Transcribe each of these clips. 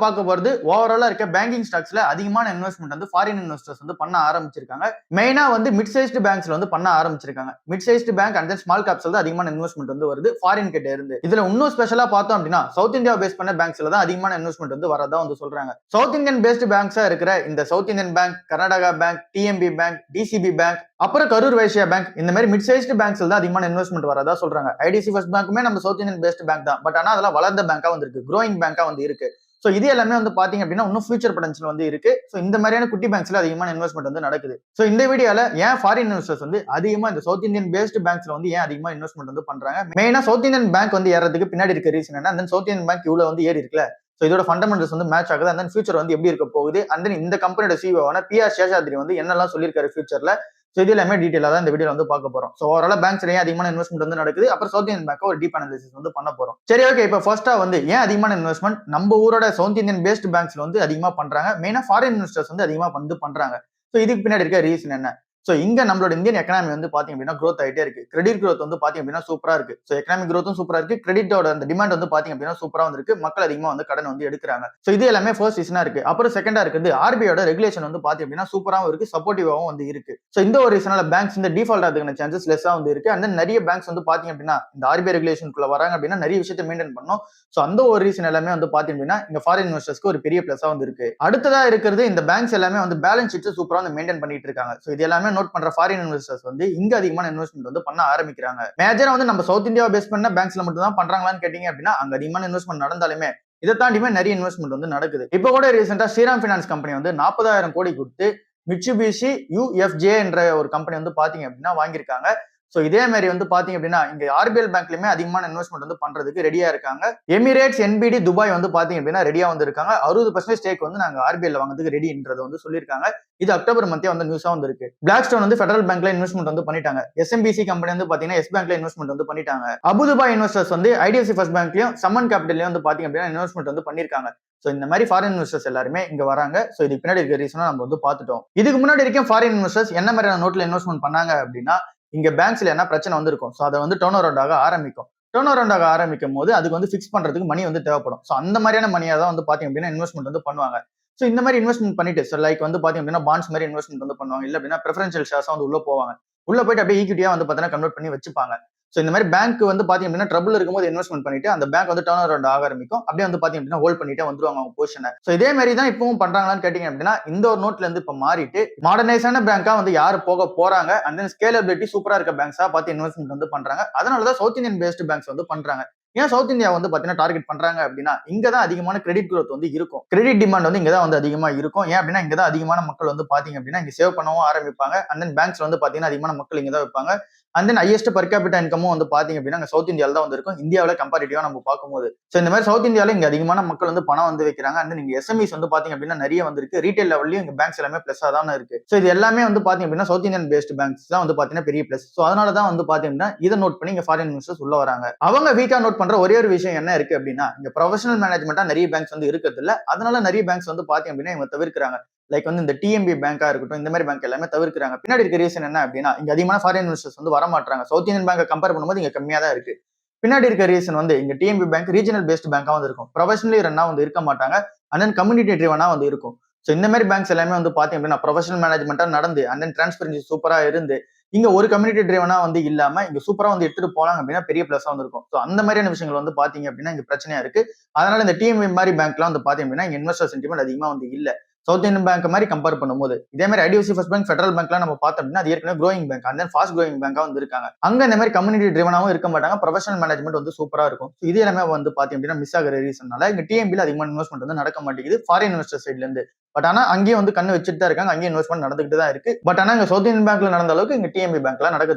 பார்க்க போறது ஓவராலா இருக்க பேங்கிங் ஸ்டாக்ஸ்ல அதிகமான இன்வெஸ்ட்மெண்ட் வந்து ஃபாரின் இன்வெஸ்டர்ஸ் வந்து பண்ண ஆரம்பிச்சிருக்காங்க. மெயினா வந்து மிட் சைஸ்டு பேங்க்ஸ்ல வந்து பண்ண ஆரம்பிச்சிருக்காங்க. Mid sized bank and small கேப்ஸ்ல தான் அதிகமான இன்வெஸ்ட்மெண்ட் வந்து வருது ஃபாரின் கிட்ட இருந்து. இதுல இன்னும் ஸ்பெஷலா பார்த்தோம் அப்படின்னா சவுத் இந்தியா பேஸ் பண்ண பேங்க்ஸ்ல தான் அதிகமான இன்வெஸ்ட்மெண்ட் வந்து வரதா வந்து சொல்றாங்க. சவுத் இந்தியன் பேஸ்டு பேங்க்ஸா இருக்கிற இந்த south Indian bank, Karnataka bank, TMP bank, DCB bank, அப்புறம் கரூர் வைசியா பேங்க், இந்த மாதிரி மிட் சைஸ்டு பேங்க்ஸ்ல தான் அதிகமான இன்வெஸ்ட்மெண்ட் வரதா சொல்றாங்க. ஐடிசி ஃபர்ஸ்ட் பேங்க்குமே நம்ம சவுத் இந்தியன் பேஸ்டு பேங்க் தான். பட் ஆனா அதெல்லாம் வளர்ந்த பேங்கா வந்து இருக்கு, க்ரோயிங் பேங்கா வந்து இருக்கு. சோ இது எல்லாமே வந்து பாத்தீங்க அப்படின்னா இன்னும் ஃபியூச்சர் பொட்டன்ஷியல் வந்து இருக்கு. சோ இந்த மாதிரியான குட்டி பேங்க்ஸ்ல அதிகமான இன்வெஸ்ட்மெண்ட் வந்து நடக்குது. சோ இந்த வீடியோல ஏன் ஃபாரின் இன்வெஸ்டர்ஸ் வந்து அதிகமா இந்த சவுத் இந்தியன் பேஸ்டு பேங்க்ஸ்ல வந்து ஏன் அதிகமா இன்வெஸ்ட்மெண்ட் வந்து பண்றாங்க, மெயினா சவுத் இந்தியன் பேங்க் வந்து ஏறதுக்கு பின்னாடி இருக்க ரீசன் என்ன, அந்த சவுத் இந்தியன் பேங்க் இவ்வளவு வந்து ஏறி இருக்குல்ல, சோ இதோட ஃபண்டமெண்டல்ஸ் வந்து மேட்ச் ஆகுது, அந்த ஃபியூச்சர் வந்து எப்படி இருக்க போகுது, அந்த இந்த கம்பெனியோட சிஓவான பிஆர் சேஷாத்ரி வந்து என்னெல்லாம் சொல்லியிருக்காரு ஃபியூச்சர்ல. சோ இது எல்லாமே டீடைலா தான் இந்த வீடியோல வந்து பார்க்க போறோம். சோ ஓவராலா பேங்க்ஸ்லயே அதிகமான இன்வெஸ்ட்மெண்ட் வந்து நடக்குது. அப்புறம் சவுத் இந்தியன் பேங்க் ஒரு டீப் அனாலிசிஸ் வந்து பண்ண போறோம். சரி, ஓகே. இப்போ ஃபர்ஸ்டா வந்து ஏன் அதிகமான இன்வெஸ்ட்மெண்ட் நம்ம ஊரோட சவுத் இந்தியன் பேஸ்ட் பேங்க்ஸ்ல வந்து அதிகமா பண்றாங்க, மெயினா ஃபாரின் இன்வெஸ்டர்ஸ் வந்து அதிகமா வந்து பண்றாங்க. சோ இதுக்கு பின்னாடி இருக்க ரீசன் என்ன? சோ இங்க நம்மளோட இந்தியன் எக்கனாமி வந்து பாத்தீங்க அப்படின்னா growth ஆயிட்டே இருக்கு. கிரெடிட் growth வந்து பாத்தீங்க அப்படின்னா சூப்பரா இருக்கு. சோ எக்கனாமிக் growthம் சூப்பரா இருக்கு, கிரெடிட்டோட அந்த டிமாண்ட் வந்து பாத்தீங்க அப்படின்னா சூப்பரா வந்திருக்கு. மக்கள் அதிகமா வந்து கடன் வந்து எடுக்கிறாங்க. சோ இது எல்லாமே ஃபர்ஸ்ட் ரீசனா இருக்கு. அப்புறம் செகண்டா இருக்குது ஆர்பிஐயோட ரெகுலேஷன் வந்து பாத்தீங்க அப்படின்னா சூப்பராவும் இருக்கு, சப்போர்ட்டிவாவும் வந்து இருக்கு. சோ இந்த ஒரு ரீசனால பேங்க்ஸ் இந்த டிஃபால்ட் ஆகிறதுக்கான சான்சஸ் லெஸ்ஸா வந்து இருக்கு. அண்ட் நிறைய பேங்க்ஸ் வந்து பாத்தீங்க அப்படின்னா இந்த ஆர்பிஐ ரெகுலேஷனுக்குள்ள வராங்க அப்படின்னா நிறைய விஷயத்தை மெயின்டைன் பண்ணணும். சோ அந்த ஒரு ரீசன் எல்லாமே வந்து பாத்தீங்க அப்படின்னா இங்க ஃபாரின் இன்வெஸ்டர்ஸ்க்கு ஒரு பெரிய பிளஸா வந்து இருக்கு. அடுத்ததா இருக்கிறது இந்த பேங்க்ஸ் எல்லாமே வந்து பேலன்ஸ் ஷீட்ஸ் சூப்பரா வந்து மெயின்டைன் பண்ணிட்டு இருக்காங்க. சோ இது எல்லாமே நோட் பண்ற ஃபாரின் இன்வெஸ்டர்ஸ் வந்து இங்க அதிகமான இன்வெஸ்ட்மெண்ட் வந்து பண்ண ஆரம்பிக்கிறாங்க. மேஜரா வந்து நம்ம சவுத் இந்தியாவை பேஸ் பண்ண பேங்க்ஸ்ல மட்டும் தான் பண்றாங்களான்னு கேட்டீங்க அப்படின்னா அங்க அதிகமான இன்வெஸ்ட்மெண்ட் நடந்தாலுமே இதை தாண்டியுமே நிறைய இன்வெஸ்ட்மெண்ட் வந்து நடக்குது. இப்போ கூட ரீசெண்டா ஸ்ரீராம் பினான்ஸ் கம்பெனி வந்து 40,000 கோடி கொடுத்து மிட்சுபிஷி யுஎஃப்ஜே என்ற ஒரு கம்பெனி வந்து பாத்தீங்க அப்படின்னா வாங்கியிருக்காங்க. சோ இதே மாதிரி வந்து பாத்தீங்க அப்படின்னா இங்க ஆர்பிஎல் பேங்க்லயுமே அதிகமான இன்வெஸ்ட்மெண்ட் வந்து பண்றதுக்கு ரெடியா இருக்காங்க. எமிரேட்ஸ், என்பிடி, துபாய் வந்து பாத்தீங்க அப்படின்னா ரெடியா வந்து இருக்காங்க. 60% ஸ்டேக் வந்து நாங்க ஆர்பிஎல் வாங்குறதுக்கு ரெடின்றத வந்து சொல்லியிருக்காங்க. இது அக்டோபர் மந்தே வந்து நியூஸா வந்து இருக்கு. பிளாக் ஸ்டோன் வந்து ஃபெடரல் பேங்க்ல இன்வெஸ்ட்மெண்ட் வந்து பண்ணிட்டாங்க. எஸ்எம்பிசி கம்பெனி வந்து பாத்தீங்கன்னா எஸ் பேங்க்ல இன்வெஸ்ட்மெண்ட் வந்து பண்ணிட்டாங்க. அபுதுபாய் இன்வெஸ்டர்ஸ் வந்து ஐடிஎஃப்சி ஃபர்ஸ்ட் பேங்க்லயும் சம்மன் கேபிட்டல்லயும் வந்து பாத்தீங்க அப்படின்னா இன்வெஸ்ட்மெண்ட் வந்து பண்ணிருக்காங்க. சோ இந்த மாதிரி ஃபாரின் இன்வெஸ்டர்ஸ் எல்லாருமே இங்க வராங்க. சோ இதுக்கு பின்னாடி இருக்க ரீசனா நம்ம வந்து பாத்துட்டோம். இதுக்கு முன்னாடி வரைக்கும் ஃபாரின் இன்வெஸ்டர்ஸ் என்ன மாதிரியான நோட்ல இன்வெஸ்ட்மெண்ட் பண்ணாங்க அப்படின்னா இங்க பேங்க்ஸ்ல என்ன பிரச்சனை வந்திருக்கும், சோ அதை வந்து டர்ன் அரவுண்ட் ஆக ஆரம்பிக்கும். டர்ன் அரவுண்ட் ஆக ஆரம்பிக்கும் போது அதுக்கு வந்து ஃபிக்ஸ் பண்றதுக்கு மணி வந்து தேவைப்படும். சோ அந்த மாதிரியான மணியா தான் வந்து பாத்தீங்க அப்படின்னா இன்வெஸ்ட்மெண்ட் வந்து பண்ணுவாங்க. சோ இந்த மாதிரி இன்வெஸ்ட்மெண்ட் பண்ணிட்டு சோ லைக் வந்து பாத்தீங்க அப்படின்னா பாண்ட்ஸ் மாதிரி இன்வெஸ்ட்மெண்ட் வந்து பண்ணுவாங்க. இல்ல அப்படின்னா பிரெஃபரன்ஷியல் ஷேர்ஸ் வந்து உள்ள போவாங்க. உள்ள போயிட்டு அப்படியே ஈக்விட்டியா வந்து பாத்தீங்கன்னா கன்வெர்ட் பண்ணி வச்சுப்பாங்க. சோ இந்த மாதிரி பேங்க் வந்து பாத்தீங்க அப்படின்னா ட்ரபிள் இருக்கும்போது இன்வெஸ்ட்மெண்ட் பண்ணிட்டு அந்த பேங்க் வந்து டர்ன் அரவுண்ட் ஆக ஆரம்பிக்கும். அப்படியே வந்து பாத்தீங்க அப்படின்னா ஹோல்ட் பண்ணிட்டே வந்துருவாங்க அவங்க பொசிஷனை. சோ இதே மாதிரி தான் இப்பவும் பண்றாங்களான்னு கேட்டீங்க அப்படின்னா இந்த ஒரு நோட்ல இருந்து இப்ப மாறிட்டு மாடர்னைஸான பேங்கா வந்து யாரு போக போறாங்க, அண்ட் தென் ஸ்கேலபிலிட்டி சூப்பரா இருக்க பேங்க்ஸா பார்த்து இன்வெஸ்ட்மெண்ட் வந்து பண்றாங்க. அதனாலதான் சவுத் இந்தியன் பேஸ்டு பேங்க்ஸ் வந்து பண்றாங்க. ஏன் சவுத் இந்தியா வந்து பாத்தீங்கன்னா டார்கெட் பண்றாங்க அப்படின்னா இங்கதான் அதிகமான கிரெடிட் growth வந்து இருக்கும். கிரெடிட் டிமாண்ட் வந்து இங்கதான் வந்து அதிகமா இருக்கும். ஏன் அப்படின்னா இங்கதான் அதிகமான மக்கள் வந்து பாத்தீங்க அப்படின்னா இங்க சேவ் பண்ணவும் ஆரம்பிப்பாங்க. அண்ட் தென் பேங்க்ஸ்ல வந்து பாத்தீங்கன்னா அதிகமான மக்கள் இங்கதான் வைப்பாங்க. And then highest per capita இன்கமும் வந்து பாத்தீங்க அப்படின்னா சவுத் இந்தியால தான் வந்து இருக்கும், இந்தியாவில கம்பேரிட்டிவா நம்ம பார்க்கும்போது. சோ இந்த மாதிரி சவுத் இந்தியால இங்க அதிகமான மக்கள் வந்து பணம் வந்து வைக்கிறாங்க. அண்ட் நீங்க எஸ்எம்இஸ் வந்து பாத்தீங்க அப்படின்னா நிறைய வந்திருக்கு. ரீட்டைல் லெவல்லயும் இங்க பேங்க்ஸ் எல்லாமே பிளஸ்ஸா தான் இருக்கு. சோ இது எல்லாமே வந்து பாத்தீங்க அப்படின்னா சவுத் இந்தியன் பேஸ்ட் பேங்க்ஸ் தான் வந்து பாத்தீங்கன்னா பெரிய பிளஸ். சோ அதனாலதான் வந்து பாத்தீங்கன்னா இதை நோட் பண்ணி இங்க ஃபாரின் இன்வெஸ்டர்ஸ் உள்ள வராங்க. அவங்க வீக்கா நோட் பண்ற ஒரே ஒரு விஷயம் என்ன இருக்கு அப்படின்னா இங்க ப்ரொஃபஷனல் மேனேஜ்மெண்டா நிறைய பேங்க்ஸ் வந்து இருக்கிறது இல்ல. அதனால நிறைய பேங்க்ஸ் வந்து பாத்தீங்க அப்படின்னா இவங்க தவிர்க்கிறாங்க. லைக் வந்து இந்த டிஎம்பி பேங்கா இருக்கட்டும், இந்த மாதிரி பேங்க் எல்லாமே தவிர்க்கிறாங்க. பின்னாடி இருக்க ரீசன் என்ன அப்படின்னா இங்க அதிகமான ஃபாரின் இன்வெஸ்டர்ஸ் வந்து வர மாட்டாங்க. சவுத் இந்தியன் பேங்கை கம்பேர் பண்ணும்போது இங்க கம்மியா தான் இருக்கு. பின்னாடி இருக்க ரீசன் வந்து இங்க டிஎம்பி பேங்க் ரீஜனல் பேஸ்ட் பேங்கா வந்து இருக்கும், ப்ரொஃபஷனலி ரன்னா வந்து இருக்க மாட்டாங்க. அண்ட் தென் கம்யூனிட்டி ட்ரிவனா வந்து இருக்கும். சோ இந்த மாதிரி பேங்க்ஸ் எல்லாமே வந்து பாத்தீங்க அப்படின்னா ப்ரொஃபஷனல் மேனேஜ்மெண்டா நடந்து அண்ட் தென் டிரான்ஸ்பரன்சி சூப்பரா இருந்து இங்க ஒரு கம்யூனிட்டி ட்ரிவனா வந்து இல்லாம இங்க சூப்பரா வந்து எடுத்துட்டு போனாங்க அப்படின்னா பெரிய பிளஸா வந்து இருக்கும். சோ அந்த மாதிரியான விஷயங்கள் வந்து பாத்தீங்க அப்படின்னா இங்க பிரச்சனையா இருக்கு. அதனால இந்த டிஎம்பி மாதிரி பேங்க்லாம் வந்து பாத்தீங்க அப்படின்னா இங்க இன்வெஸ்டர் சென்டிமெண்ட் அதிகமா வந்து இல்ல. சவுத் இந்தியன் பேங்க் மாதிரி கம்பேர் பண்ணும்போது இதே மாதிரி ஐடிஎஃப்சி ஃபர்ஸ்ட் பேங்க், ஃபெடரல் பேங்க்லாம் நம்ம பார்த்தோம் அப்படின்னா அது ஏற்கனவே growing bank and then fast growing பேங்கா வந்து இருக்காங்க. அங்க இந்த மாதிரி கம்யூனிட்டி ட்ரிவனாவும் இருக்க மாட்டாங்க, ப்ரொஃபஷனல் மேனேஜ்மெண்ட் வந்து சூப்பரா இருக்கும். இது எல்லாமே வந்து பாத்தீங்க அப்படின்னா மிஸ் ஆகிற ரீசன்னால இங்க டிஎம்பில அதிகமான இன்வெஸ்ட்மெண்ட் வந்து நடக்க மாட்டேங்குது ஃபாரின் இன்வெஸ்டர் சைட்ல இருந்து. பட் ஆனா அங்கேயும் வந்து கண்ணு வச்சுட்டு தான் இருக்காங்க, அங்கேயும் இன்வெஸ்ட்மெண்ட் நடந்துகிட்டு தான் இருக்கு. பட் ஆனா இங்க சவுத் இந்தியன் பேங்க்ல நடந்த அளவுக்கு இங்க டிஎம்பி பேங்க்ல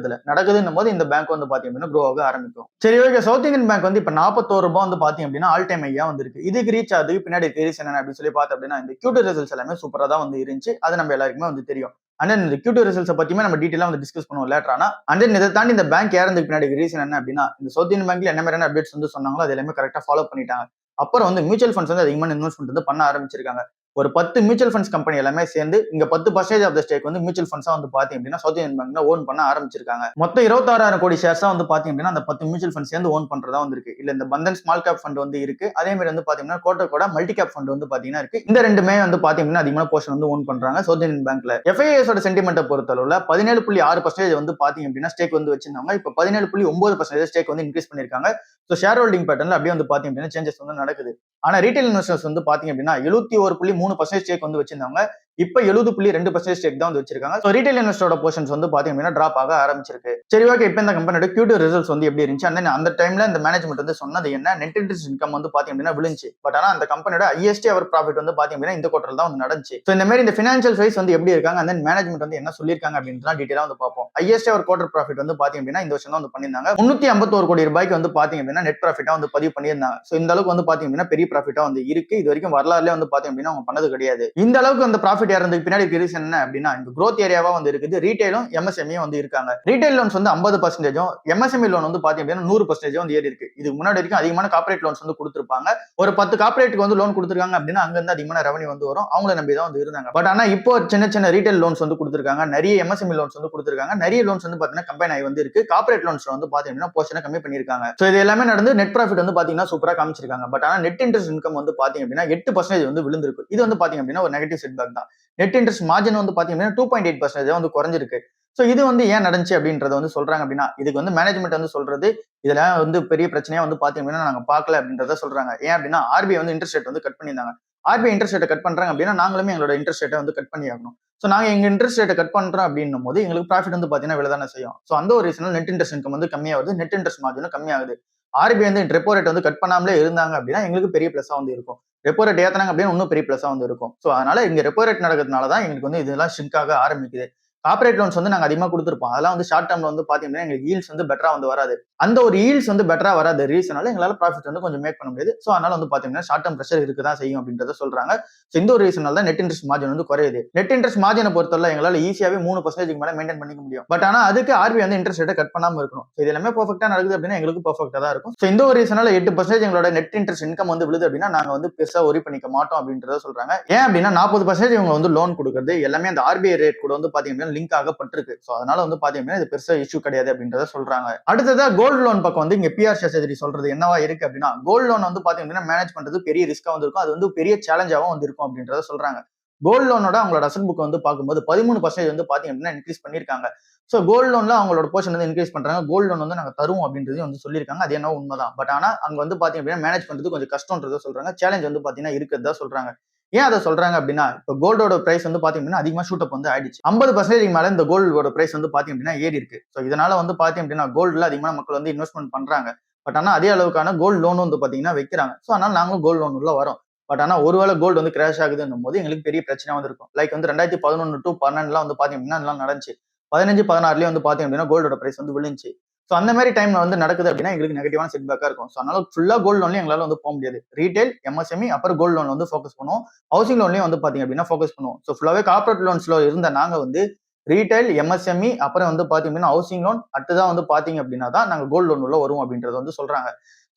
நடக்குதுன்னும் போது இந்த பேங்க் வந்து பாத்தீங்க அப்படின்னா க்ரோ ஆக ஆரம்பிக்கும். சரி, ஓகே. சவுத் இந்தியன் பேங்க் வந்து இப்ப 41 ரூபாய் வந்து பாத்தீங்க அப்படின்னா ஆல் டைம் ஐயா வந்து இருக்கு. இதுக்கு ரீச் ஆகுது பின்னாடி ரீசன் என்ன அப்படின்னு சொல்லி பார்த்தோம் அப்படின்னா இந்த Q2 ரிசல்ட்ஸ் எல்லாமே சூப்பரா தான் வந்து இருந்துச்சு. அது நம்ம எல்லாருக்குமே வந்து தெரியும். அண்ட் தென் இந்த Q2 ரிசல்ட்ஸ் பத்தியுமே நம்ம டீடைலா வந்து டிஸ்கஸ் பண்ணுவோம் லேட்டர் ஆனா. அண்ட் தென் இதை தாண்டி இந்த பேங்க் ஏறதுக்கு பின்னாடி ரீசன் என்ன அப்படின்னா இந்த சவுத் இந்தியன் பேங்க்ல என்ன மாதிரியான அப்டேட்ஸ் வந்து சொன்னாங்களோ அது எல்லாமே கரெக்டா ஃபாலோ பண்ணிட்டாங்க. அப்புறம் வந்து மியூச்சுவல் ஃபண்ட்ஸ் வந்து அதிகமான இன்வெஸ்ட்மெண்ட் வந்து பண்ண ஆரம்பிச்சிருக்காங்க. ஒரு 10 மியூச்சுவல் ஃபண்ட்ஸ் கம்பெனி எல்லாமே சேர்ந்து இங்க 10% ஆஃப் த ஸ்டேக் வந்து மியூச்சுவல் ஃபண்ட்ஸா வந்து பாத்தீங்க அப்படின்னா சவுத் இந்தியன் பேங்க்ல ஓன் பண்ண ஆரம்பிச்சிருக்காங்க. மொத்தம் 26,000 கோடி ஷேர்ஸா வந்து பாத்தீங்க அப்படின்னா அந்த 10 மியூச்சுவல் ஃபண்ட் சேர்ந்து ஓன் பண்றதா வந்து இருக்கு. இல்ல இந்த பந்தன் ஸ்மால் கேப் ஃபண்ட் வந்து இருக்கு. அதே மாதிரி வந்து பாத்தீங்கன்னா கோட்டக்கோட மல்டி கேப் ஃபண்ட் வந்து பாத்தீங்கன்னா இருக்கு. இந்த ரெண்டுமே வந்து பாத்தீங்கன்னா அதிகமான போர்ஷன் வந்து ஓன் பண்றாங்க சவுத் இந்தியன் பேங்க்ல. FIIS ஓட சென்டிமெண்ட்டை பொறுத்தளவுல 17.6% வந்து பாத்தீங்க அப்படின்னா ஸ்டேக் வந்து வச்சிருந்தாங்க. இப்ப 17.9% ஸ்டேக் வந்து இன்க்ரீஸ் பண்ணிருக்காங்க. ஸோ ஷேர் ஹோல்டிங் பேட்டர்ல அப்படியே வந்து பாத்தீங்க அப்படின்னா சேஞ்சஸ் வந்து நடக்குது. ஆனா ரீட்டைல் இன்வெஸ்டர்ஸ் வந்து பாத்தீங்க அப்படின்னா 71.3% ஸ்டேக் வந்து வச்சிருந்தாங்க. இப்ப 70.2% ஸ்டேக் தான் வந்து வச்சிருக்காங்க. ஸோ ரீட்டைல் இன்வெஸ்டரோட போர்ஷன்ஸ் வந்து பாத்தீங்க அப்படின்னா டிராப் ஆக ஆரம்பிச்சிருக்கு. சரி ஓகே, இப்ப இந்த கம்பெனியோட Q2 ரிசல்ட்ஸ் வந்து எப்படி இருந்துச்சு, அந்த டைம்ல இந்த மேனேஜ்மெண்ட் வந்து சொன்னது என்ன, நெட் இன்ட்ரெஸ்ட் இன்கம் வந்து பாத்தீங்க அப்படின்னா விழுந்துச்சு. பட் ஆனா அந்த கம்பெனியோட ஹையஸ்ட் அவர் ப்ராஃபிட் வந்து பாத்தீங்க அப்படின்னா இந்த குவார்டர் தான் வந்து நடந்துச்சு. ஸோ இந்த மாதிரி இந்த ஃபினான்ஷியல் ஃபைஸ் வந்து எப்படி இருக்காங்க, அந்த மேனேஜ்மெண்ட் வந்து என்ன சொல்லியிருக்காங்க அப்படின்றத டீடைலா வந்து பார்ப்போம். ஹையஸ்ட் அவர் குவார்டர் ப்ராஃபிட் வந்து பாத்தீங்க அப்படின்னா இந்த வருஷம் தான் வந்து பண்ணியிருந்தாங்க. 351 கோடி ரூபாய்க்கு வந்து பாத்தீங்க அப்படின்னா நெட் ப்ராஃபிட்டா வந்து பதிவு பண்ணியிருந்தாங்க. ஸோ இந்த அளவுக்கு வந்து பாத்தீங்க அப்படின்னா பெரிய ப்ராஃபிட்டா வந்து இருக்கு. இது வரைக்கும் வரலாறுல வந்து பாத்தீங்க அப்படின்னா அவங்க பண்ணது கிடையாது. இந்த அளவுக்கு அந்த ப்ராஃபிட் ஏறதுக்கு பின்னாடி ரீசன் என்ன அப்படின்னா இந்த growth ஏரியாவா வந்து இருக்குது. ரீட்டைலும் MSME வந்து இருக்காங்க. ரீட்டைல் லோன்ஸ் வந்து 50%, MSME லோன் வந்து பாத்தீங்க அப்படின்னா 100% வந்து ஏறி இருக்கு. இது முன்னாடி வரைக்கும் அதிகமான கார்ப்பரேட் லோன்ஸ் வந்து கொடுத்திருப்பாங்க. ஒரு 10 கார்ப்பரேட்டுக்கு வந்து லோன் கொடுத்திருக்காங்க அப்படின்னா அங்க இருந்து அதிகமான ரெவன்யூ வந்து வரும். அவங்கள நம்பி தான் வந்து இருந்தாங்க. பட் ஆனா இப்போ சின்ன சின்ன ரீட்டைல் லோன்ஸ் வந்து கொடுத்திருக்காங்க. நிறைய MSME லோன்ஸ் வந்து கொடுத்திருக்காங்க. நிறைய லோன்ஸ் வந்து பாத்தீங்கன்னா கம்பைன் ஆகி வந்து இருக்கு. கார்ப்பரேட் லோன்ஸ்ல வந்து பாத்தீங்க அப்படின்னா போர்ஷனை கம்மி பண்ணிருக்காங்க. சோ இது எல்லாமே நடந்து நெட் ப்ராஃபிட் வந்து பாத்தீங்கன்னா சூப்பரா காமிச்சிருக்காங்க. பட் ஆனா நெட் இன்ட்ரெஸ்ட் இன்கம் வந்து பாத்தீங்க அப்படின்னா 8% வந்து விழுந்திருக்கு. இது வந்து பாத்தீங்க அப்படின்னா ஒரு நெகட்டிவ் செட்பேக் தான். நெட் இன்ட்ரெஸ்ட் மார்ஜின் வந்து பாத்தீங்க அப்படின்னா 2.8% வந்து குறைஞ்சிருக்கு. சோ இது வந்து ஏன் நடந்துச்சு அப்படின்றத வந்து சொல்றாங்க அப்படின்னா இதுக்கு வந்து மேனேஜ்மெண்ட் வந்து சொல்றது இதுல வந்து பெரிய பிரச்சனையா வந்து பாத்தீங்க அப்படின்னா நாங்க பார்க்கல அப்படின்றத சொல்றாங்க. ஏன் அப்படின்னா RBI வந்து இன்ட்ரெஸ்ட் ரேட் வந்து கட் பண்ணியிருந்தாங்க. RBI இன்ட்ரெஸ்ட் ரேட்டை கட் பண்றாங்க அப்படின்னா நாங்களுமே எங்களோட இன்ட்ரெஸ்ட் ரேட்டை வந்து கட் பண்ணி ஆகணும். சோ நாங்க எங்க இன்ட்ரெஸ்ட் ரேட்டை கட் பண்றோம் அப்படின்னும் போது எங்களுக்கு ப்ராஃபிட் வந்து பாத்தீங்கன்னா விழதானே செய்யும். சோ அந்த ஒரு ரீசனால நெட் இன்ட்ரெஸ்ட் இன்கம் வந்து கம்மியாகுது. நெட் இன்ட்ரெஸ்ட் மார்ஜினும் கம்மியாகுது. RBI வந்து ரெப்போ ரேட் வந்து கட் பண்ணாமலே இருந்தாங்க அப்படின்னா எங்களுக்கு பெரிய பிளஸா வந்து இருக்கும். ரெப்போ ரேட் ஏத்துனாங்க அப்படின்னா இன்னும் பெரிய பிளஸா வந்து இருக்கும். சோ அதனால இங்க ரெப்போ ரேட் நடக்கிறதுனால தான் எங்களுக்கு வந்து இதெல்லாம் ஷ்ரிங்க் ஆக ஆரம்பிக்குது. கார்ப்பரேட் லோன்ஸ் வந்து நாங்க அதிகமா கொடுத்திருப்போம். அதெல்லாம் வந்து ஷார்ட் டர்ம்ல வந்து பாத்தீங்கன்னா எங்களுக்கு ஈல்ட்ஸ் வந்து பெட்டரா வந்து வராது. அந்த ஒரு ஈல்ட்ஸ் வந்து பெட்டரா வராத ரீசனால எங்களால ப்ராஃபிட் வந்து கொஞ்சம் மேக் பண்ண முடியாது. சோ அதனால வந்து பாத்தீங்கன்னா ஷார்ட் டர்ம் பிரஷர் இருக்குதான் செய்யும் அப்படின்றத சொல்றாங்க. சோ இந்த ஒரு ரீசனால தான் நெட் இன்ட்ரெஸ்ட் மார்ஜின் வந்து குறையுது. நெட் இன்ட்ரெஸ்ட் மார்ஜினை பொறுத்தவரை எங்களால ஈஸியாவே 3% மேல மெயின்டைன் பண்ணிக்க முடியும். பட் ஆனா அதுக்கு RBI வந்து இன்ட்ரெஸ்ட் ரேட்டை கட் பண்ணாம இருக்கணும். இது எல்லாமே பெர்ஃபெக்ட்டா நடக்குது அப்படின்னா எங்களுக்கு பெர்ஃபெக்ட்டா தான் இருக்கும். சோ இந்த ஒரு ரீசனால 8% எங்களோட நெட் இன்ட்ரெஸ்ட் இன்கம் வந்து விழுது அப்படின்னா நாங்க வந்து பெருசா ஒரி பண்ணிக்க மாட்டோம் அப்படின்றத சொல்றாங்க. ஏன் அப்படின்னா 40% இவங்க வந்து லோன் கொடுக்குறது எல்லாமே அந்த RBI ரேட் கூட வந்து பாத்தீங்கன்னா லிங்க் ஆகப்பட்டிருக்கு. சோ அதனால வந்து பாத்தீங்கன்னா இது பெருசா இஷ்யூ கிடையாது அப்படின்றத சொல்றாங்க. அடுத்ததா கோல்டு லோன் பக்கம் வந்து இங்க PR சேஷாத்ரி சொல்றது என்னவா இருக்கு அப்படின்னா கோல்டு லோன் வந்து பாத்தீங்கன்னா மேனேஜ் பண்றது பெரிய ரிஸ்கா வந்து இருக்கும். அது வந்து பெரிய சேலஞ்சாவும் வந்து இருக்கும் அப்படின்றத சொல்றாங்க. கோல்டு லோனோட அவங்களோட அசெட் புக் வந்து பார்க்கும்போது 13% வந்து பாத்தீங்க அப்படின்னா இன்க்ரீஸ் பண்ணிருக்காங்க. சோ கோல்டு லோன்ல அவங்களோட போர்ஷன் வந்து இன்க்ரீஸ் பண்றாங்க. கோல்டு லோன் வந்து நாங்க தருவோம் அப்படின்றதையும் வந்து சொல்லியிருக்காங்க. அது என்ன உண்மைதான். பட் ஆனா அங்க வந்து பாத்தீங்க அப்படின்னா மேனேஜ் பண்றது கொஞ்சம் கஷ்டம்ன்றத சொல்றாங்க. சேலஞ்ச் வந்து பாத்தீங்கன்னா இருக்கிறதா சொல்றாங்க. ஏன் அதை சொல்றாங்க அப்படின்னா இப்ப கோல்டோட பிரைஸ் வந்து பாத்தீங்க அப்படின்னா அதிகமா ஷூட் அப் வந்து ஆயிடுச்சு. 50% மேல இந்த கோல்டோட பிரைஸ் வந்து பாத்தீங்க அப்படின்னா ஏறி இருக்கு. சோ இதனால வந்து பாத்தீங்க அப்படின்னா கோல்டுல அதிகமான மக்கள் வந்து இன்வெஸ்ட்மெண்ட் பண்றாங்க. பட் ஆனா அதே அளவுக்கான கோல்டு லோன் வந்து பாத்தீங்கன்னா வைக்கிறாங்க. சோ அதனால நாங்களும் கோல்டு லோன் உள்ள வரோம். பட் ஆனா ஒருவேளை கோல்டு வந்து கிராஷ் ஆகுதுன்னும் போது எங்களுக்கு பெரிய பிரச்சனை வந்து இருக்கும். லைக் வந்து 2011 to 12 வந்து பாத்தீங்க அப்படின்னா இதெல்லாம் நடந்துச்சு. 15, 16லயே வந்து பாத்தீங்க அப்படின்னா கோல்டோட பிரைஸ் வந்து விழுந்துச்சு. சோ அந்த மாதிரி டைம்ல வந்து நடக்குது அப்படின்னா எங்களுக்கு நெகட்டிவான செட்பேக்கா இருக்கும். சோ அதனால ஃபுல்லா கோல்டு லோன்ல எங்களால வந்து போக முடியாது. ரீட்டைல், MSME அப்புறம் கோல்டு லோன் வந்து ஃபோக்கஸ் பண்ணுவோம். ஹவுசிங் லோன்லயும் வந்து பாத்தீங்க அப்படின்னா ஃபோக்கஸ் பண்ணுவோம். சோ ஃபுல்லாவே கார்ப்பரேட் லோன்ஸ்ல இருந்த நாங்க வந்து ரீட்டைல், MSME அப்புறம் வந்து பாத்தீங்க அப்படின்னா ஹவுசிங் லோன் அடுத்ததான் வந்து பாத்தீங்க அப்படின்னா தான் நாங்க கோல்டு லோன் உள்ள வருவோம் அப்படின்றது வந்து சொல்றாங்க.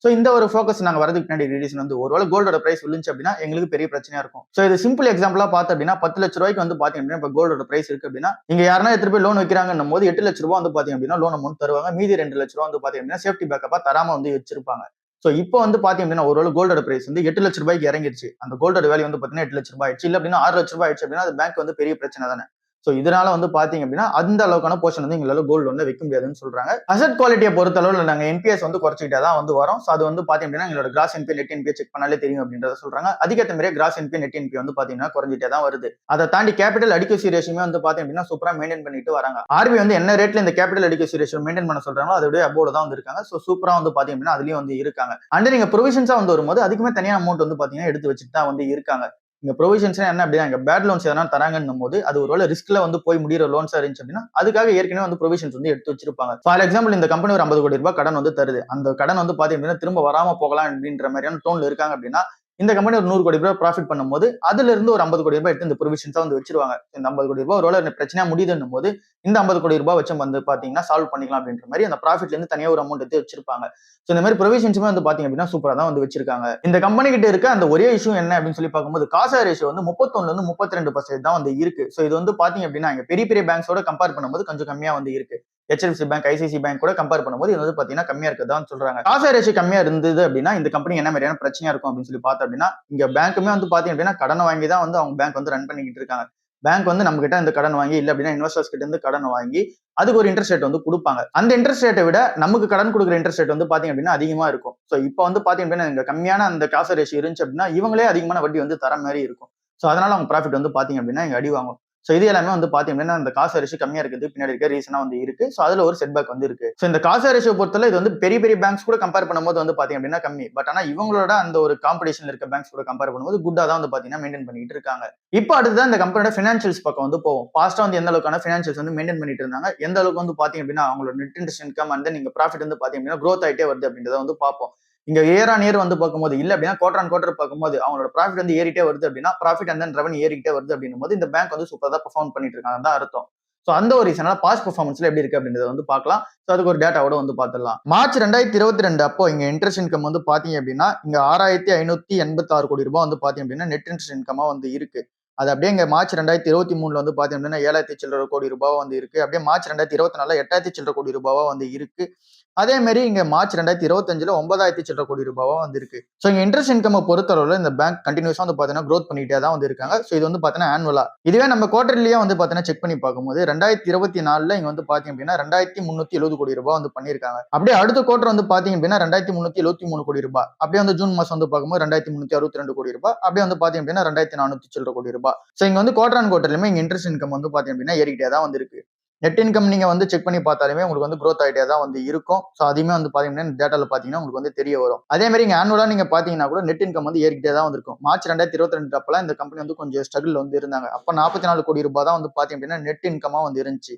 சோ இந்த ஒரு ஃபோக்கஸ் நாங்க வரதுக்கு பின்னாடி ரீசன் வந்து ஒருவேளை கோல்டோட பிரைஸ் விழுந்துச்சு அப்படின்னா எங்களுக்கு பெரிய பிரச்சனையா இருக்கும். சோ இது சிம்பிள் எக்ஸாம்பிளா பார்த்து அப்படின்னா 10 லட்ச ரூபாய்க்கு வந்து பாத்தீங்க அப்படின்னா இப்ப கோல்டோட பிரைஸ் இருக்கு அப்படின்னா நீங்க யாருன்னா எடுத்துட்டு போய் லோன் வைக்கிறாங்கன்னும் போது 8 லட்ச ரூபாய் வந்து பாத்தீங்க அப்படின்னா லோன் அமௌண்ட் தருவாங்க. மீதி 2 லட்ச ரூபாய் வந்து பாத்தீங்க அப்படின்னா சேஃப்டி பேக்கப்பா தராம வந்து வச்சிருப்பாங்க. சோ இப்போ வந்து பாத்தீங்க அப்படின்னா ஒருவேளை கோல்டோட பிரைஸ் வந்து 8 லட்ச ரூபாய்க்கு இறங்கிருச்சு. அந்த கோல்டோட வேல்யூ வந்து பாத்தீங்கன்னா 8 லட்ச ரூபாய் ஆயிடுச்சு. இல்ல அப்படின்னா 6 லட்ச ரூபாய் ஆயிடுச்சு அப்படின்னா அது பேங்க் வந்து பெரிய பிரச்சனை தானே. சோ இதனால வந்து பாத்தீங்க அப்படின்னா அந்த அளவுக்கான போர்ஷன் வந்து எங்களால கோல்டு லோன்ல வைக்க முடியாதுன்னு சொல்றாங்க. அசெட் குவாலிட்டியை பொறுத்த அளவுல நாங்க NPS வந்து குறைச்சிக்கிட்டே தான் வந்து வரோம். சோ அது வந்து பாத்தீங்க அப்படின்னா எங்களோட cross NPA net NPA check பண்ணாலே தெரியும் அப்படின்றத சொல்றாங்க. அதுக்கேற்ற மாதிரியே கிராஸ் NPA நெட் NPA வந்து பாத்தீங்கன்னா குறைஞ்சிட்டே தான் வருது. அதை தாண்டி கேபிட்டல் அடிக்வசி ரேஷியோமே வந்து பாத்தீங்க அப்படின்னா சூப்பரா மெயின்டைன் பண்ணிட்டு வராங்க. RBI வந்து என்ன ரேட்ல இந்த கேபிட்டல் அடிக்வசி ரேஷியோ மெயின்டைன் பண்ண சொல்றாங்களோ அதோட அபோவ்ல தான் வந்து இருக்காங்க. சோ சூப்பரா வந்து பாத்தீங்க அப்படின்னா அதுலயும் வந்து இருக்காங்க. அண்ட் நீங்க ப்ரொவிஷன்ஸா வந்து வரும்போது அதுக்குமே தனியா அமௌண்ட் வந்து பாத்தீங்கன்னா எடுத்து வச்சுட்டு தான் வந்து இருக்காங்க. இங்க ப்ரொவிஷன்ஸ் என்ன அப்படின்னா இங்க பேட் லோன்ஸ் எதனா தராங்கன்னும் போது அது ஒருவேளை ரிஸ்க்ல வந்து போய் முடிகிற லோன்ஸா இருந்துச்சு அப்படின்னா அதுக்காக ஏற்கனவே வந்து ப்ரொவிஷன்ஸ் வந்து எடுத்து வச்சிருப்பாங்க. ஃபார் எக்ஸாம்பிள் இந்த கம்பெனி ஒரு 50 கோடி ரூபாய் கடன் வந்து தருது. அந்த கடன் வந்து பாத்தீங்க அப்படின்னா திரும்ப வராம போகலாம் அப்படின்ற மாதிரியான டோன்ல இருக்காங்க அப்படின்னா இந்த கம்பெனி ஒரு 100 கோடி ரூபாய் ப்ராஃபிட் பண்ணும்போது அதுல இருந்து ஒரு 50 கோடி ரூபாய் எடுத்து இந்த ப்ரொவிஷன்ஸா வந்து வச்சிருவாங்க. இந்த 50 கோடி ரூபாய் ஒருவேளை பிரச்சனையா முடியுதுன்னும் போது இந்த 50 கோடி ரூபாய் வச்சு வந்து பாத்தீங்கன்னா சால்வ் பண்ணிக்கலாம் அப்படின்ற மாதிரி அந்த ப்ராஃபிட்ல இருந்து தனியா ஒரு அமௌண்ட் எடுத்து வச்சிருப்பாங்க. சோ இந்த மாதிரி ப்ரொவிஷன்ஸுமே வந்து பாத்தீங்க அப்படின்னா சூப்பரா தான் வந்து வச்சிருக்காங்க. இந்த கம்பெனி கிட்ட இருக்க அந்த ஒரே இஷ்யூ என்ன அப்படின்னு சொல்லி பார்க்கும்போது காசா ரேஷியோ வந்து 31ல இருந்து 32% தான் வந்து இருக்கு. சோ இது வந்து பாத்தீங்க அப்படின்னா இங்க பெரிய பெரிய பேங்க்ஸோட கம்பேர் பண்ணும்போது கொஞ்சம் கம்மியா வந்து இருக்கு. HDFC பேங்க், ஐசிசி பேங்க் கூட கம்பேர் பண்ணும்போது இது வந்து பாத்தீங்கன்னா கம்மியா இருக்குதான் சொல்றாங்க. காசா ரேஷியோ கம்மியா இருந்தது அப்படின்னா இந்த கம்பெனி என்ன மாதிரியான பிரச்சனையா இருக்கும் அப்படின்னு சொல்லி பார்த்தோம் அப்படின்னா இங்க பேங்க்குமே வந்து பாத்தீங்க அப்படின்னா கடன் வாங்கி தான் வந்து அவங்க பேங்க் வந்து ரன் பண்ணிக்கிட்டு இருக்காங்க. பேங்க் வந்து நம்ம கிட்ட இந்த கடன் வாங்கி இல்ல அப்படின்னா இன்வெஸ்டர்ஸ் கிட்ட இருந்து கடன் வாங்கி அதுக்கு ஒரு இன்ட்ரெஸ்ட் ரேட் வந்து கொடுப்பாங்க. அந்த இன்ட்ரெஸ்ட் ரேட்டை விட நமக்கு கடன் கொடுக்குற இன்ட்ரெஸ்ட் ரேட் வந்து பாத்தீங்க அப்படின்னா அதிகமா இருக்கும். சோ இப்போ வந்து பாத்தீங்க அப்படின்னா இங்க கம்மியான அந்த காசா ரேஷியோ இருந்துச்சு அப்படின்னா இவங்களே அதிகமான வட்டி வந்து தர மாதிரி இருக்கும். சோ அதனால அவங்க ப்ராஃபிட் வந்து பாத்தீங்க அப்படின்னா இங்க அடி வாங்கும். சோ இது எல்லாமே வந்து பாத்தீங்க அப்படின்னா அந்த காசா ரேஷியோ கம்மியா இருக்குது பின்னாடி இருக்க ரீசனா வந்து இருக்கு. சோ அதுல ஒரு செட்பேக் வந்து இருக்கு. சோ இந்த காசா ரேஷியோ பொறுத்தவரை இது வந்து பெரிய பெரிய பேங்க்ஸ் கூட கம்பேர் பண்ணும்போது வந்து பாத்தீங்க அப்படின்னா கம்மி. பட் ஆனா இவங்களோட அந்த ஒரு காம்படிஷன்ல இருக்க பேங்க்ஸ் கூட கம்பேர் பண்ணும்போது குட்டா தான் வந்து பாத்தீங்கன்னா மெயின்டைன் பண்ணிட்டு இருக்காங்க. இப்போ அடுத்ததான் இந்த கம்பெனியோட ஃபினான்ஷியல்ஸ் பக்கம் வந்து போவோம். பாஸ்டா வந்து எந்த அளவுக்கான ஃபினான்ஷியல்ஸ் வந்து மெயின்டைன் பண்ணிட்டு இருந்தாங்க, எந்த அளவுக்கு வந்து பாத்தீங்க அப்படின்னா அவங்களோட நெட் இன்ட்ரெஸ்ட் இன்கம் அண்ட் நீங்க ப்ராஃபிட் வந்து பாத்தீங்க அப்படின்னா growth ஆயிட்டே வருது அப்படின்றத வந்து பார்ப்போம். இங்க இயர் ஆன் இயர் வந்து பார்க்கும்போது இல்ல அப்படின்னா குவார்டர் ஆன் குவார்டர் பார்க்கும்போது அவங்களோட ப்ராஃபிட் வந்து ஏறிட்டே வருது அப்படின்னா ப்ராஃபிட் அண்ட் தென் ரெவன்யூ ஏறிட்டே வருது அப்படின்னும் போது இந்த பேங்க் வந்து சூப்பரா தான் பெர்ஃபார்ம் பண்ணிட்டு இருக்காங்க தான் அர்த்தம். சோ அந்த ஒரு ரீசனால பாஸ்ட் பெர்ஃபார்மன்ஸ்ல எப்படி இருக்கு அப்படின்றத வந்து பார்க்கலாம். சோ அதுக்கு ஒரு டேட்டாவோட வந்து பார்த்துடலாம். மார்ச் 2022 அப்போ இங்க இன்ட்ரெஸ்ட் இன்கம் வந்து பாத்தீங்க அப்படின்னா இங்க 6586 கோடி ரூபாய் வந்து பாத்தீங்க அப்படின்னா நெட் இன்ட்ரெஸ்ட் இன்கமா வந்து இருக்கு. அது அப்படியே இங்க மார்ச் 2023 வந்து பாத்தீங்க அப்படின்னா 7000 சில்லற கோடி ரூபாய் வந்து இருக்கு. அப்படியே மார்ச் 2024 8000 சில்லற கோடி ரூபாவா வந்து இருக்கு. அதே மாதிரி இங்க மார்ச் 2025 9000 சில்லற கோடி ரூபாவா வந்து இருக்கு. சோ இங்க இன்ட்ரெஸ்ட் இன்கம் பொறுத்தளவுல இந்த பேங்க் கண்டினியூஸா வந்து பாத்தீங்கன்னா growth பண்ணிட்டே தான் வந்து இருக்காங்க. சோ இது வந்து பாத்தீங்கன்னா ஆனுவலா. இதுவே நம்ம குவார்டர்லியா வந்து பாத்தீங்கன்னா செக் பண்ணி பார்க்கும்போது 2024ல இங்க வந்து பாத்தீங்க அப்படின்னா 2370 கோடி ரூபாய் வந்து பண்ணிருக்காங்க. அப்படியே அடுத்த குவார்டர் வந்து பாத்தீங்க அப்படின்னா 2373 கோடி ரூபாய். அப்படியே வந்து ஜூன் மாசம் வந்து பார்க்கும்போது 2362 கோடி ரூபாய். அப்படியே வந்து பாத்தீங்க அப்படின்னா 2400 சில்லற கோடி ரூபாய். சோ இங்க வந்து குவார்டர் ஆன் குவார்டர்லயுமே இங்க இன்ட்ரெஸ்ட் இன்கம் வந்து பாத்தீங்க அப்படின்னா ஏறிக்கிட்டே தான் வந்து இருக்கு. நெட் இன்கம் நீங்க வந்து செக் பண்ணி பார்த்தாலுமே உங்களுக்கு வந்து growth ஆகிட்டே தான் வந்து இருக்கும். ஸோ அதையுமே வந்து பாத்தீங்கன்னா டேட்டால பாத்தீங்கன்னா உங்களுக்கு வந்து தெரிய வரும். அதே மாதிரி இங்க ஆனுவலா நீங்க பாத்தீங்கன்னா கூட நெட் இன்கம் வந்து ஏறிக்கிட்டே தான் வந்திருக்கும். மார்ச் 2022 அப்பெல்லாம் இந்த கம்பெனி வந்து கொஞ்சம் ஸ்ட்ரகிள் வந்து இருந்தாங்க. அப்ப 44 கோடி ரூபாய் தான் வந்து பாத்தீங்க அப்படின்னா நெட் இன்கமா வந்து இருந்துச்சு.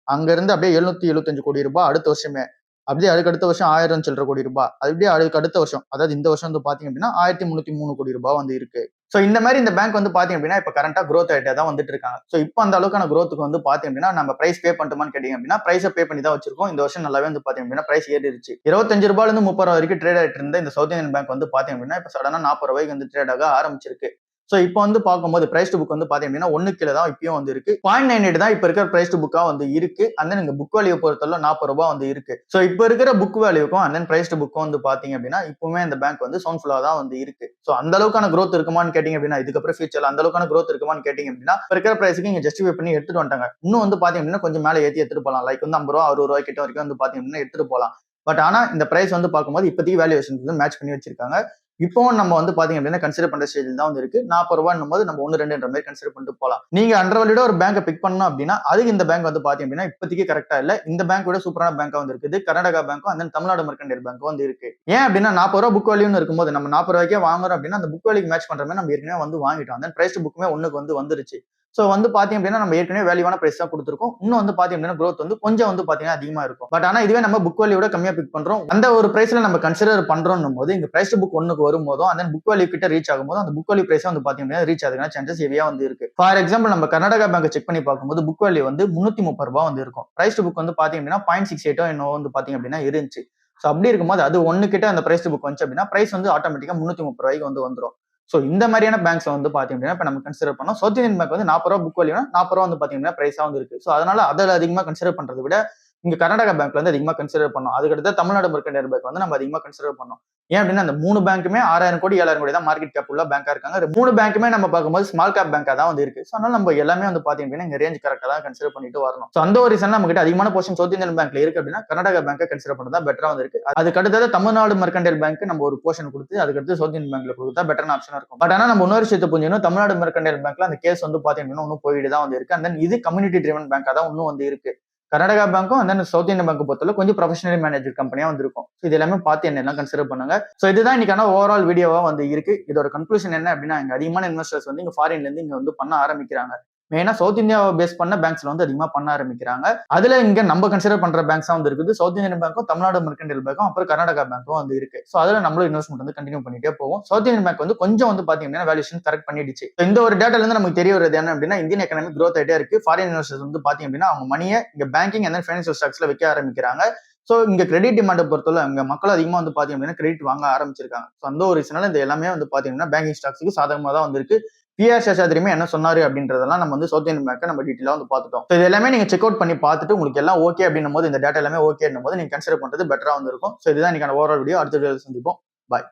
அங்க இருந்து அப்படியே 775 கோடி ரூபாய் அடுத்த வருஷமே, அப்படியே அதுக்கு அடுத்த வருஷம் 1000 சில்லற கோடி ரூபாய், அப்படியே அதுக்கு அடுத்த வருஷம் அதாவது இந்த வருஷம் வந்து பாத்தீங்க அப்படின்னா 1303 கோடி ரூபாய் வந்து இருக்கு. சோ இந்த மாதிரி இந்த பேங்க் வந்து பாத்தீங்க அப்படின்னா இப்ப கரண்டா growth ஆயிட்டே தான் வந்துட்டு இருக்காங்க. சோ இப்போ அந்த அளவுக்கான growthக்கு வந்து பாத்தீங்க அப்படின்னா நம்ம பிரைஸ் பே பண்ணிட்டோமான்னு கேட்டீங்க அப்படின்னா பிரைஸை பே பண்ணி தான் வச்சிருக்கோம். இந்த வருஷம் நல்லாவே வந்து பாத்தீங்க அப்படின்னா பிரைஸ் ஏறிடுச்சு. 25 ரூபாயில இருந்து 30 ரூபாய் வரைக்கும் ட்ரேட் ஆயிட்டு இருந்த இந்த சவுத் இந்தியன் பேங்க் வந்து பாத்தீங்க அப்படின்னா இப்ப சடனா 40 ரூபாய்க்கு வந்து ட்ரேட் ஆக ஆரம்பிச்சிருக்கு. சோ இப்போ வந்து பார்க்கும்போது பிரைஸ் டு புக் வந்து பாத்தீங்க அப்படின்னா 1 கீழ தான் இப்பயும் வந்து இருக்கு. 0.98 தான் இப்ப இருக்கிற பிரைஸ் டு புக்கா வந்து இருக்கு. அண்ட் தென் இங்க புக் வேல்யூ பொறுத்தவரை 40 ரூபாய் வந்து இருக்கு. சோ இப்போ இருக்கிற புக் வேல்யூக்கும் அண்ட் தென் பிரைஸ் டு புக்கும் வந்து பாத்தீங்க அப்படின்னா இப்பவுமே இந்த பேங்க் வந்து சவுண்ட்ஃபுல்லா தான் வந்து இருக்கு. சோ அந்த அளவுக்கான growth இருக்குமான்னு கேட்டீங்க அப்படின்னா இதுக்கப்புறம் ஃபியூச்சர்ல அந்த அளவுக்கான growth இருக்குமான்னு கேட்டீங்க அப்படின்னா இப்ப இருக்கிற பிரைஸ்க்கு இங்க ஜஸ்டிஃபை பண்ணி எடுத்துட்டு வந்துட்டாங்க. இன்னும் வந்து பாத்தீங்க அப்படின்னா கொஞ்சம் மேல ஏத்தி எடுத்துட்டு போலாம். லைக் வந்து 50 ரூபாய் 60 ரூபாய் கிட்ட வரைக்கும் வந்து பாத்தீங்க அப்படின்னா எடுத்துட்டு போலாம். பட் ஆனா இந்த பிரைஸ் வந்து பார்க்கும்போது இப்போதைக்கு வேல்யூவேஷன் வந்து மேட்ச் பண்ணி வச்சிருக்காங்க. இப்போ நம்ம வந்து பாத்தீங்க அப்படின்னா கன்சிடர் பண்ற ஸ்டேஜில் தான் வந்து இருக்கு. 40 ரூபாய்னும் போது நம்ம 1-2ன்ற மாதிரி கன்சிடர் பண்ணிட்டு போலாம். நீங்க அண்டர் வேல்யூட ஒரு பேங்கை பிக் பண்ணணும் அப்படின்னா அதுக்கு இந்த பேங்க் வந்து பாத்தீங்க அப்படின்னா இப்போதைக்கு கரெக்டா இல்ல. இந்த பேங்க் விட சூப்பரான பேங்கா வந்து இருக்குது. கர்நாடகா பேங்க்கும் அந்த தமிழ்நாடு மெர்கன்டைல் பேங்க்கும் வந்து இருக்கு. ஏன் அப்படின்னா 40 ரூபாய் புக் வேல்யூன்னு இருக்கும்போது நம்ம 40 ரூபாய்க்கே வாங்குறோம் அப்படின்னா அந்த புக் வேல்யூக்கு மேட்ச் பண்ற மாதிரி நம்ம ஏற்கனவே வந்து வாங்கிட்டோம். அந்த பிரைஸ் புக்குமே ஒண்ணுக்கு வந்து வந்துருச்சு. சோ வந்து பாத்தீங்க அப்படின்னா நம்ம ஏற்கனவே வேல்யூவான பிரைஸ் தான் கொடுத்துருக்கோம். இன்னும் வந்து பாத்தீங்க அப்படின்னா growth வந்து கொஞ்சம் வந்து பாத்தீங்கன்னா அதிகமா இருக்கும். பட் ஆனா இதுவே நம்ம புக் வேல்யூட கம்மியா பிக் பண்றோம். அந்த ஒரு பிரைஸ்ல நம்ம கன்சிடர் பண்றோம்னும் போது இங்க பிரைஸ் புக் ஒண்ணுக்கு வரும்போதும் அந்த புக் வேல்யூ கிட்ட ரீச் ஆகும்போது அந்த புக் வேல்யூ பிரைஸ் வந்து பாத்தீங்க அப்படின்னா ரீச் ஆகுதுன்னா சான்சஸ் ஹெவியா வந்து இருக்கு. ஃபார் எக்ஸாம்பிள் நம்ம கர்நாடகா பேங்க் செக் பண்ணி பார்க்கும்போது புக் வேல்யூ வந்து 330 ரூபாய் வந்து இருக்கும். பிரைஸ் புக் வந்து பாத்தீங்க அப்படின்னா 0.68 என்னோ வந்து பாத்தீங்க அப்படின்னா இருந்துச்சு. சோ அப்படி இருக்கும்போது அது ஒண்ணு கிட்ட அந்த பிரைஸ் புக் வந்துச்சு அப்படின்னா பிரைஸ் வந்து ஆட்டோமேட்டிக்கா 330 ரூபாய்க்கு வந்து வந்துரும். சோ இந்த மாதிரியான பேங்க்ஸ் வந்து பாத்தீங்க அப்படின்னா இப்ப நம்ம கன்சிடர் பண்ணோம். சவுத் இந்தியன் பேங்க் வந்து 40 ரூபாய் புக் வேல்யூனா 40 ரூபாய் வந்து பாத்தீங்கன்னா பிரைஸா வந்து இருக்கு. சோ அதனால அதில் அதிகமா கன்சிடர் பண்றதை விட இங்க கர்நாடகா பேங்க்ல வந்து அதிகமா கன்சிடர் பண்ணோம். அதுக்கடுத்து தமிழ்நாடு மெர்கன்டைல் பேங்க் வந்து நம்ம அதிகமா கன்சிடர் பண்ணோம். ஏன் அப்படின்னா அந்த 3 பேங்க்குமே 6000 கோடி 7000 கோடி தான் மார்க்கெட் கேப் உள்ள பேங்கா இருக்காங்க. 3 பேங்க்குமே நம்ம பார்க்கும்போது ஸ்மால் கேப் பேங்கா தான் வந்து இருக்கு. சோ அதனால நம்ம எல்லாமே வந்து பாத்தீங்க அப்படின்னா இங்க ரேஞ்ச் கரெக்டா தான் கன்சிடர் பண்ணிட்டு வரணும். சோ அந்த ஒரு ரீசன் நம்ம கிட்ட அதிகமான போர்ஷன் சவுத் இந்தியன் பேங்க்ல இருக்கு அப்படின்னா கர்நாடகா பேங்கை கன்சிடர் பண்ணதா பெட்டரா வந்து இருக்கு. அதுக்கு அடுத்தது தமிழ்நாடு மெர்கன்டைல் பேங்க் நம்ம ஒரு போர்ஷன் கொடுத்து அதுக்கடுத்து சவுத் இந்தியன் பேங்க்ல கொடுத்தா பெட்டரான ஆப்ஷனா இருக்கும். பட் ஆனா நம்ம இன்னொரு விஷயத்தை புரிஞ்சுக்கணும். தமிழ்நாடு மெர்கன்டைல் பேங்க்ல அந்த கேஸ் வந்து பாத்தீங்க அப்படின்னா இன்னும் போயிட்டு தான் வந்து இருக்கு. அண்ட் தென் இது கம்யூனிட்டி ட்ரிவன் பேங்கா தான் இன்னும் வந்து இருக்கு. கர்நாடகா பேங்க்கும் அந்த சவுத் இந்தியன் பேங்க் பொறுத்தவரை கொஞ்சம் ப்ரொஃபஷனல் மேனேஜர் கம்பெனியா வந்திருக்கும். இது எல்லாமே பார்த்து என்னெல்லாம் கன்சிடர் பண்ணுங்க. சோ இதுதான் இன்னைக்கான ஓவரால் வீடியோவா வந்து இருக்கு. இதோட கன்க்ளூஷன் என்ன அப்படின்னா இங்க அதிகமான இன்வெஸ்டர்ஸ் வந்து இங்க ஃபாரின்ல இருந்து இங்க வந்து பண்ண ஆரம்பிக்கிறாங்க. மெயினா சவுத் இந்தியாவை பேஸ் பண்ண பேங்க்ஸ்ல வந்து அதிகமா பண்ண ஆரம்பிக்கிறாங்க. அதுல இங்க நம்ம கன்சிடர் பண்ற பேங்க்ஸ் வந்து இருக்குது. சவுத் இந்தியன் பேங்க்கும், தமிழ்நாடு மெர்கன்டைல் பேங்க்கும், அப்புறம் கர்நாடகா பேங்க்கும் வந்து இருக்கு. சோ அதுல நம்மளும் இன்வெஸ்ட்மெண்ட் வந்து கண்டினியூ பண்ணிட்டே போவோம். சவுத் இந்தியன் பேங்க் வந்து கொஞ்சம் வந்து பாத்தீங்கன்னா வேல்யூஷன் கரெக்ட் பண்ணிடுச்சு. இந்த ஒரு டேட்டால இருந்து நமக்கு தெரிய வருது என்ன அப்படின்னா, இந்தியன் எக்கனாமி க்ரோத் ஆயிட்டே இருக்கு. ஃபாரின் இன்வெஸ்டர்ஸ் வந்து பாத்தீங்க அப்படின்னா அவங்க மணியை இங்க பேங்கிங் அண்ட் ஃபைனான்சியல் ஸ்டாக்ஸ்ல வைக்க ஆரம்பிக்கிறாங்க. சோ இங்க கிரெடிட் டிமாண்டை பொறுத்தவரை அங்க மக்கள் அதிகமா வந்து பாத்தீங்க அப்படின்னா கிரெடிட் வாங்க ஆரம்பிச்சிருக்காங்க. சோ அந்த ஒரு ரீசனால இந்த எல்லாமே வந்து பாத்தீங்கன்னா பேங்கிங் ஸ்டாக்ஸ்க்கு சாதகமா தான் வந்திருக்கு. பிஆர் சேஷாத்ரியுமே என்ன சொன்னாரு அப்படின்றதெல்லாம் நம்ம வந்து சவுத் இந்தியன் பேங்க் நம்ம டீட்டெயிலா வந்து பார்த்துட்டோம். இது எல்லாமே நீங்க செக் அவுட் பண்ணி பார்த்துட்டு உங்களுக்கு எல்லாம் ஓகே அப்படின்னும் போது இந்த டேட்டா எல்லாமே ஓகே போது நீங்க கன்சிடர் பண்றது பெட்டரா வந்து இருக்கும். ஸோ இதுதான் இன்னைக்கான ஓவரால் வீடியோ. அடுத்த வீடியோ சந்திப்போம். பாய்.